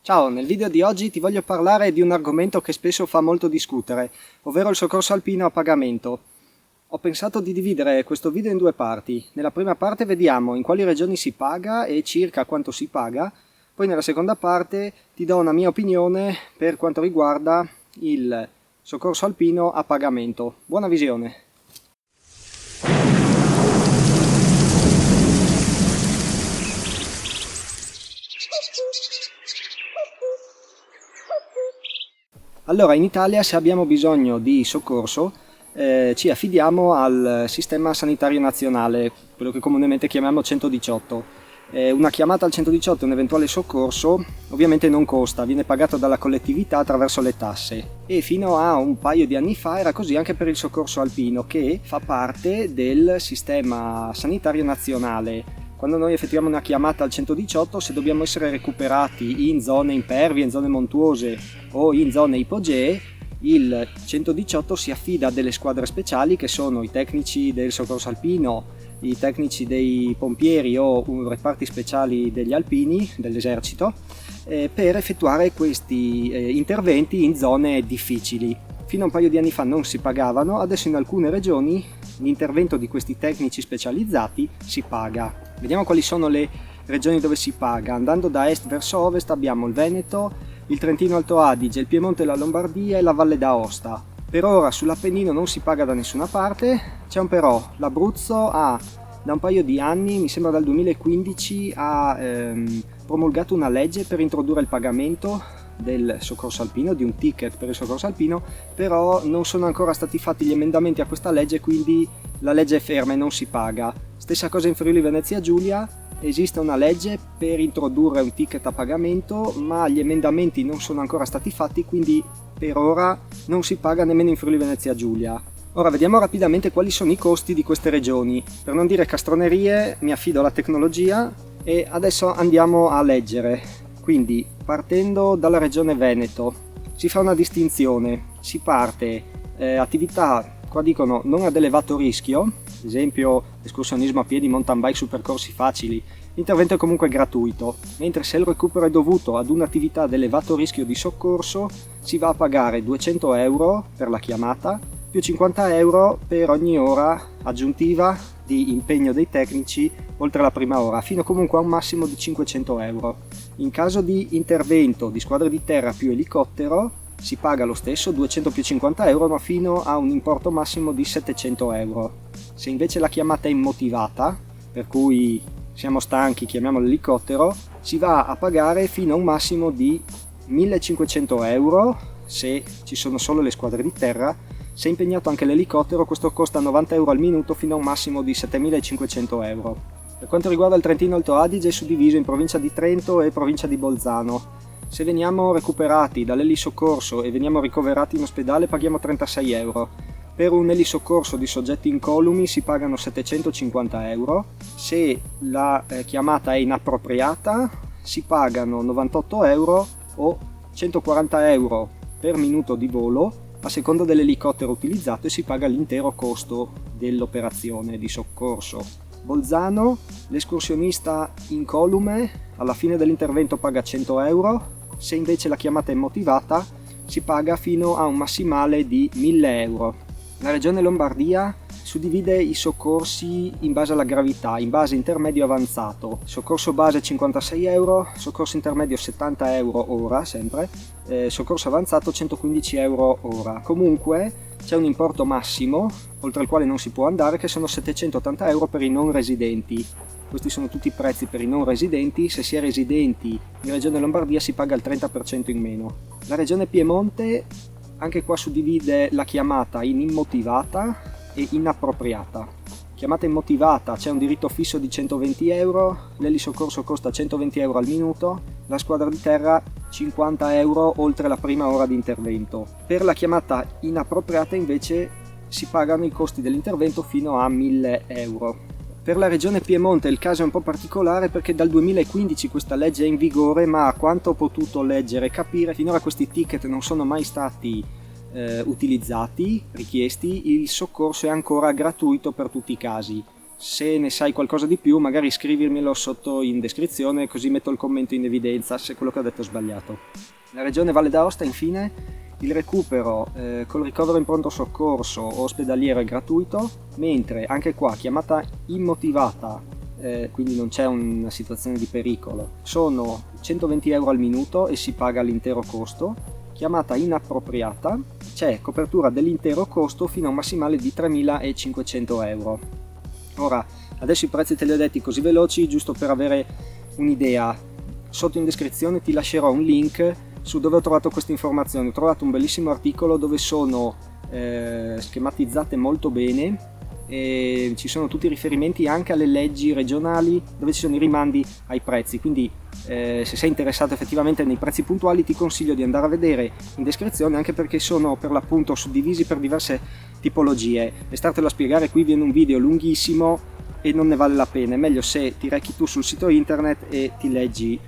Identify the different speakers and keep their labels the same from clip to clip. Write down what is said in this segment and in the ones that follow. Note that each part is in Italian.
Speaker 1: Ciao, nel video di oggi ti voglio parlare di un argomento che spesso fa molto discutere, ovvero il soccorso alpino a pagamento. Ho pensato di dividere questo video in due parti. Nella prima parte vediamo in quali regioni si paga e circa quanto si paga, poi nella seconda parte ti do una mia opinione per quanto riguarda il soccorso alpino a pagamento. Buona visione! Allora, in Italia se abbiamo bisogno di soccorso ci affidiamo al sistema sanitario nazionale, quello che comunemente chiamiamo 118. Una chiamata al 118 e un eventuale soccorso ovviamente non costa, viene pagato dalla collettività attraverso le tasse, e fino a un paio di anni fa era così anche per il soccorso alpino, che fa parte del sistema sanitario nazionale. Quando noi effettuiamo una chiamata al 118, se dobbiamo essere recuperati in zone impervie, in zone montuose o in zone ipogee, il 118 si affida a delle squadre speciali che sono i tecnici del soccorso alpino, i tecnici dei pompieri o reparti speciali degli alpini dell'esercito, per effettuare questi interventi in zone difficili. Fino a un paio di anni fa non si pagavano, adesso in alcune regioni l'intervento di questi tecnici specializzati si paga. Vediamo quali sono le regioni dove si paga. Andando da est verso ovest abbiamo il Veneto, il Trentino Alto Adige, il Piemonte e la Lombardia e la Valle d'Aosta. Per ora sull'Appennino non si paga da nessuna parte, c'è un però. L'Abruzzo da un paio di anni, mi sembra dal 2015, ha promulgato una legge per introdurre il pagamento del soccorso alpino, di un ticket per il soccorso alpino, però non sono ancora stati fatti gli emendamenti a questa legge, quindi la legge è ferma e non si paga. Stessa cosa in Friuli Venezia Giulia, esiste una legge per introdurre un ticket a pagamento, ma gli emendamenti non sono ancora stati fatti, quindi per ora non si paga nemmeno in Friuli Venezia Giulia. Ora vediamo rapidamente quali sono i costi di queste regioni. Per non dire castronerie, mi affido alla tecnologia e adesso andiamo a leggere. Quindi, partendo dalla regione Veneto, si fa una distinzione. Si parte attività, qua dicono, non ad elevato rischio, ad esempio escursionismo a piedi, mountain bike su percorsi facili. L'intervento è comunque gratuito, mentre se il recupero è dovuto ad un'attività ad elevato rischio di soccorso, si va a pagare 200 euro per la chiamata, più 50 euro per ogni ora aggiuntiva di impegno dei tecnici oltre la prima ora, fino comunque a un massimo di 500 euro. In caso di intervento di squadre di terra più elicottero si paga lo stesso, 200 più 50 euro, ma fino a un importo massimo di 700 euro. Se invece la chiamata è immotivata, per cui siamo stanchi, chiamiamo l'elicottero, si va a pagare fino a un massimo di 1500 euro se ci sono solo le squadre di terra. Se è impegnato anche l'elicottero, questo costa 90 euro al minuto fino a un massimo di 7500 euro. Per quanto riguarda il Trentino Alto Adige è suddiviso in provincia di Trento e provincia di Bolzano. Se veniamo recuperati dall'elisoccorso e veniamo ricoverati in ospedale paghiamo 36 euro. Per un elisoccorso di soggetti incolumi si pagano 750 euro. Se la chiamata è inappropriata si pagano 98 euro o 140 euro per minuto di volo a seconda dell'elicottero utilizzato, e si paga l'intero costo dell'operazione di soccorso. Bolzano, l'escursionista incolume alla fine dell'intervento paga 100 euro, se invece la chiamata è motivata si paga fino a un massimale di 1000 euro. La regione Lombardia suddivide i soccorsi in base alla gravità, in base intermedio avanzato. Soccorso base 56 euro, soccorso intermedio 70 euro ora, sempre, soccorso avanzato 115 euro ora. Comunque c'è un importo massimo oltre il quale non si può andare, che sono 780 euro per i non residenti. Questi sono tutti i prezzi per i non residenti. Se si è residenti in regione Lombardia si paga il 30% in meno. La regione Piemonte anche qua suddivide la chiamata in immotivata e inappropriata. Chiamata immotivata, c'è un diritto fisso di 120 euro, l'elisoccorso costa 120 euro al minuto, la squadra di terra 50 euro oltre la prima ora di intervento. Per la chiamata inappropriata invece si pagano i costi dell'intervento fino a 1000 euro. Per la regione Piemonte il caso è un po' particolare perché dal 2015 questa legge è in vigore, ma a quanto ho potuto leggere e capire finora questi ticket non sono mai stati utilizzati, richiesti. Il soccorso è ancora gratuito per tutti i casi. Se ne sai qualcosa di più, magari scrivermelo sotto in descrizione, così metto il commento in evidenza se quello che ho detto è sbagliato. La regione Valle d'Aosta, infine, il recupero col ricovero in pronto soccorso o ospedaliero è gratuito, mentre anche qua chiamata immotivata, quindi non c'è una situazione di pericolo, sono 120 euro al minuto e si paga l'intero costo. Chiamata inappropriata, c'è copertura dell'intero costo fino a un massimale di 3.500 euro. Ora, adesso i prezzi te li ho detti così veloci, giusto per avere un'idea. Sotto in descrizione ti lascerò un link su dove ho trovato queste informazioni. Ho trovato un bellissimo articolo dove sono schematizzate molto bene e ci sono tutti i riferimenti anche alle leggi regionali dove ci sono i rimandi ai prezzi, quindi se sei interessato effettivamente nei prezzi puntuali ti consiglio di andare a vedere in descrizione, anche perché sono per l'appunto suddivisi per diverse tipologie e startelo a spiegare qui viene un video lunghissimo e non ne vale la pena. È meglio se ti rechi tu sul sito internet e ti leggi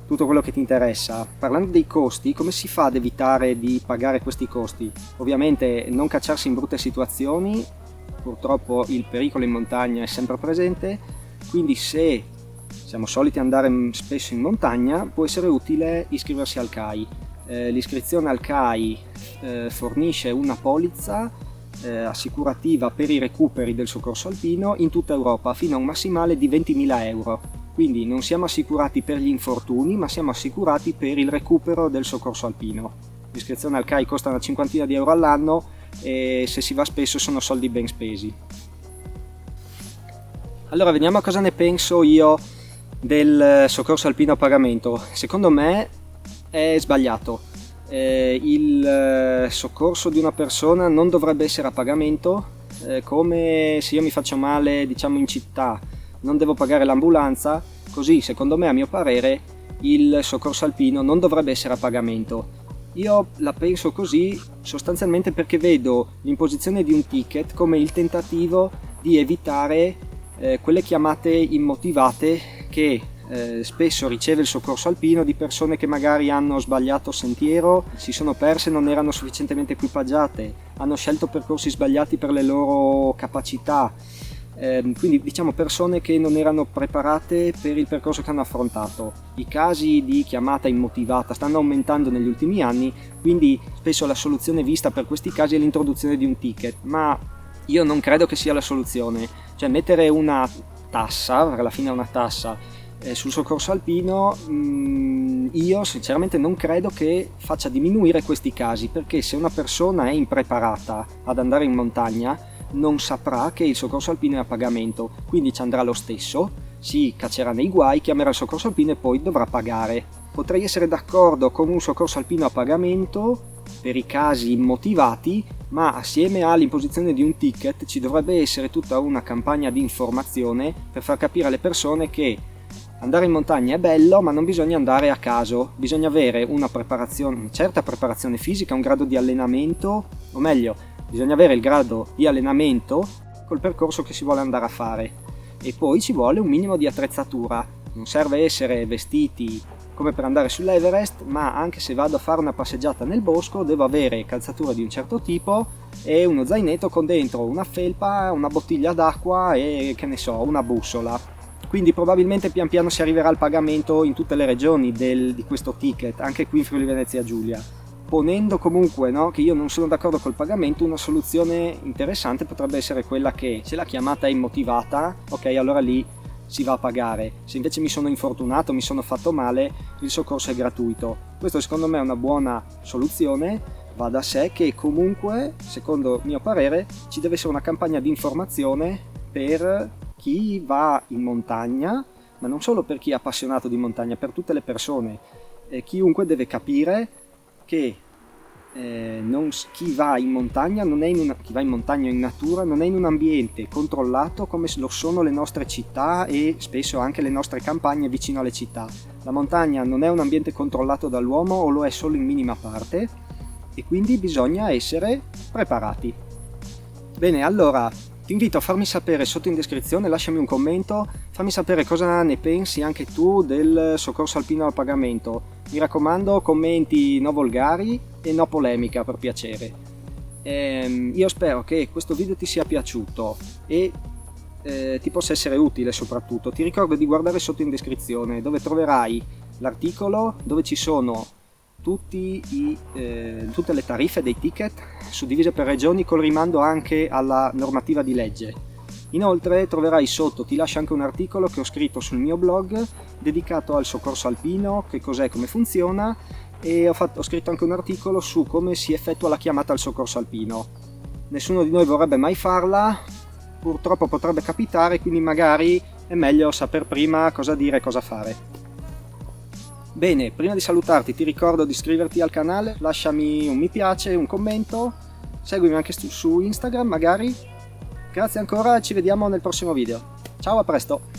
Speaker 1: tutto quello che ti interessa. Parlando dei costi, come si fa ad evitare di pagare questi costi? Ovviamente non cacciarsi in brutte situazioni, purtroppo il pericolo in montagna è sempre presente, quindi se siamo soliti andare spesso in montagna può essere utile iscriversi al CAI. L'iscrizione al CAI fornisce una polizza assicurativa per i recuperi del soccorso alpino in tutta Europa fino a un massimale di 20.000 euro. Quindi non siamo assicurati per gli infortuni, ma siamo assicurati per il recupero del soccorso alpino. L'iscrizione al CAI costa una cinquantina di euro all'anno e se si va spesso sono soldi ben spesi. Allora vediamo cosa ne penso io del soccorso alpino a pagamento. Secondo me è sbagliato. Il soccorso di una persona non dovrebbe essere a pagamento, come se io mi faccio male diciamo in città non devo pagare l'ambulanza, così secondo me, a mio parere, il soccorso alpino non dovrebbe essere a pagamento. Io la penso così sostanzialmente perché vedo l'imposizione di un ticket come il tentativo di evitare quelle chiamate immotivate che spesso riceve il soccorso alpino di persone che magari hanno sbagliato sentiero, si sono perse, non erano sufficientemente equipaggiate, hanno scelto percorsi sbagliati per le loro capacità. Quindi diciamo persone che non erano preparate per il percorso che hanno affrontato. I casi di chiamata immotivata stanno aumentando negli ultimi anni, quindi spesso la soluzione vista per questi casi è l'introduzione di un ticket, ma io non credo che sia la soluzione. Cioè mettere una tassa, alla fine è una tassa, sul soccorso alpino, io sinceramente non credo che faccia diminuire questi casi, perché se una persona è impreparata ad andare in montagna non saprà che il soccorso alpino è a pagamento, quindi ci andrà lo stesso, si caccerà nei guai, chiamerà il soccorso alpino e poi dovrà pagare. Potrei essere d'accordo con un soccorso alpino a pagamento per i casi immotivati, ma assieme all'imposizione di un ticket ci dovrebbe essere tutta una campagna di informazione per far capire alle persone che andare in montagna è bello, ma non bisogna andare a caso, bisogna avere una certa preparazione fisica, un grado di allenamento, o meglio, bisogna avere il grado di allenamento col percorso che si vuole andare a fare e poi ci vuole un minimo di attrezzatura. Non serve essere vestiti come per andare sull'Everest, ma anche se vado a fare una passeggiata nel bosco devo avere calzature di un certo tipo e uno zainetto con dentro una felpa, una bottiglia d'acqua e che ne so, una bussola. Quindi probabilmente pian piano si arriverà al pagamento in tutte le regioni di questo ticket, anche qui in Friuli Venezia Giulia. Ponendo comunque che io non sono d'accordo col pagamento, una soluzione interessante potrebbe essere quella che se la chiamata è immotivata, ok, allora lì si va a pagare. Se invece mi sono infortunato, mi sono fatto male, il soccorso è gratuito. Questo secondo me è una buona soluzione. Va da sé che comunque, secondo mio parere, ci deve essere una campagna di informazione per chi va in montagna, ma non solo per chi è appassionato di montagna, per tutte le persone. Chiunque deve capire che chi va in montagna chi va in montagna in natura non è in un ambiente controllato come lo sono le nostre città e spesso anche le nostre campagne vicino alle città. La montagna non è un ambiente controllato dall'uomo o lo è solo in minima parte e quindi bisogna essere preparati. Bene, allora ti invito a farmi sapere sotto in descrizione, lasciami un commento, fammi sapere cosa ne pensi anche tu del soccorso alpino al pagamento. Mi raccomando, commenti no volgari e no polemica, per piacere. Io spero che questo video ti sia piaciuto e ti possa essere utile. Soprattutto ti ricordo di guardare sotto in descrizione, dove troverai l'articolo dove ci sono tutte le tariffe dei ticket suddivise per regioni, col rimando anche alla normativa di legge. Inoltre troverai sotto, ti lascio anche un articolo che ho scritto sul mio blog dedicato al soccorso alpino, che cos'è, come funziona, e ho scritto anche un articolo su come si effettua la chiamata al soccorso alpino. Nessuno di noi vorrebbe mai farla, purtroppo potrebbe capitare, quindi magari è meglio saper prima cosa dire e cosa fare. Bene, prima di salutarti ti ricordo di iscriverti al canale, lasciami un mi piace, un commento, seguimi anche su Instagram magari. Grazie ancora e ci vediamo nel prossimo video. Ciao, a presto!